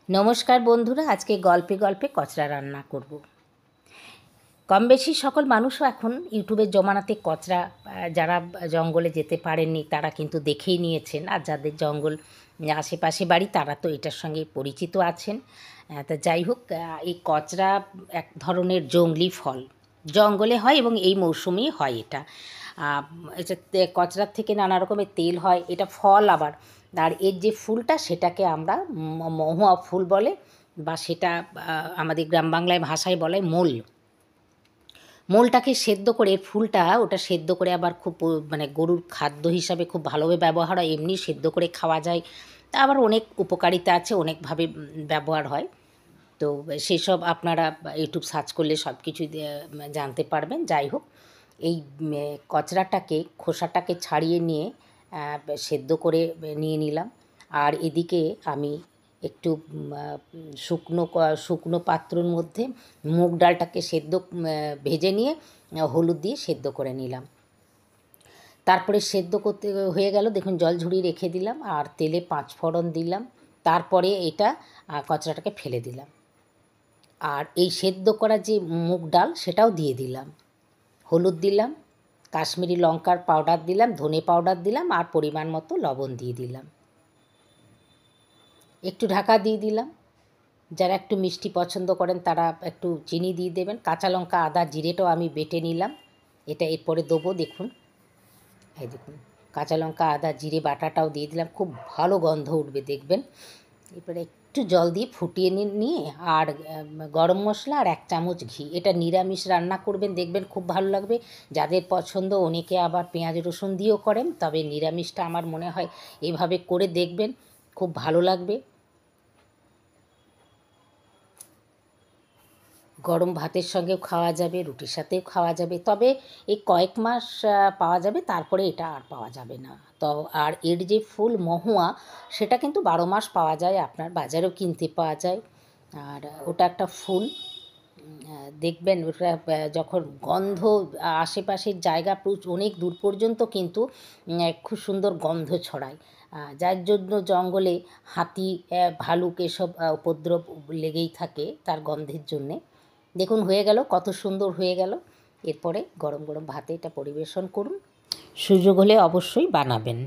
নমস্কার বন্ধুরা, আজকে গল্পে গল্পে কচরা রান্না করব। কম বেশি সকল মানুষও এখন ইউটিউবের জমানাতে কচরা যারা জঙ্গলে যেতে পারেননি তারা কিন্তু দেখেই নিয়েছেন, আর যাদের জঙ্গল আশেপাশে বাড়ি তারা তো এটার সঙ্গে পরিচিত আছেন। তা যাই হোক, এই কচরা এক ধরনের জংলি ফল, জঙ্গলে হয় এবং এই মৌসুমেই হয় এটা। এটা কচরার থেকে নানা রকমের তেল হয়, এটা ফল আবার। আর এর যে ফুলটা সেটাকে আমরা মহুয়া ফুল বলে, বা সেটা আমাদের গ্রাম বাংলায় ভাষায় বলে মোল। মোলটাকে সেদ্ধ করে, ফুলটা ওটা সেদ্ধ করে আবার খুব মানে গরুর খাদ্য হিসাবে খুব ভালোভাবে ব্যবহার হয়, এমনি সেদ্ধ করে খাওয়া যায়। তা আবার অনেক উপকারিতা আছে, অনেকভাবে ব্যবহার হয়। তো সেসব আপনারা ইউটিউব সার্চ করলে সব কিছু জানতে পারবেন। যাই হোক, এই কচরাটাকে খোসাটাকে ছাড়িয়ে নিয়ে সেদ্ধ করে নিয়ে নিলাম। আর এদিকে আমি একটু শুকনো পাত্রর মধ্যে মুগ ডালটাকে ভেজে নিয়ে হলুদ দিয়ে সেদ্ধ করে নিলাম। তারপরে সেদ্ধ করতে হয়ে গেল, দেখুন জল ঝরিয়ে রেখে দিলাম, আর তেলে 5 ফোড়ন দিলাম। তারপরে এটা কচরাটাকে ফেলে দিলাম, আর এই সেদ্ধ করা যে মুগ ডাল সেটাও দিয়ে দিলাম। হলুদ দিলাম, কাশ্মীরি লঙ্কার পাউডার দিলাম, ধনে পাউডার দিলাম, আর পরিমাণ মতো লবণ দিয়ে দিলাম। একটু ঢাকা দিয়ে দিলাম। যারা একটু মিষ্টি পছন্দ করেন তারা একটু চিনি দিয়ে দেবেন। কাঁচা লঙ্কা, আদা, জিরেটাও আমি বেটে নিলাম, এটা এরপরে দেবো। দেখুন, এই দেখুন, কাঁচা লঙ্কা, আদা, জিরে বাটাটাও দিয়ে দিলাম, খুব ভালো গন্ধ উঠবে দেখবেন। এরপরে একটু জল দিয়ে ফুটিয়ে নিয়ে, আর গরম মশলা আর 1 চামচ ঘি। এটা নিরামিষ রান্না করবেন, দেখবেন খুব ভালো লাগবে। যাদের পছন্দ অনেকে আবার পেঁয়াজ রসুন দিয়েও করেন, তবে নিরামিষটা আমার মনে হয় এভাবে করে দেখবেন, খুব ভালো লাগবে। গরম ভাতের সঙ্গেও খাওয়া যাবে, রুটির সাথেও খাওয়া যাবে। তবে এই কয়েক মাস পাওয়া যাবে, তারপরে এটা আর পাওয়া যাবে না। তো আর এর যে ফুল মহুয়া, সেটা কিন্তু 12 মাস পাওয়া যায়, আপনার বাজারেও কিনতে পাওয়া যায়। আর ওটা একটা ফুল, দেখবেন ওটা যখন গন্ধ আশেপাশের জায়গা অনেক দূর পর্যন্ত কিন্তু খুব সুন্দর গন্ধ ছড়ায়। যার জন্য জঙ্গলে হাতি, ভালুক এসব উপদ্রব লেগেই থাকে তার গন্ধের জন্যে। দেখুন হয়ে গেল, কত সুন্দর হয়ে গেল। এরপরে গরম গরম ভাতে এটা পরিবেশন করুন। সুযোগ হলে অবশ্যই বানাবেন।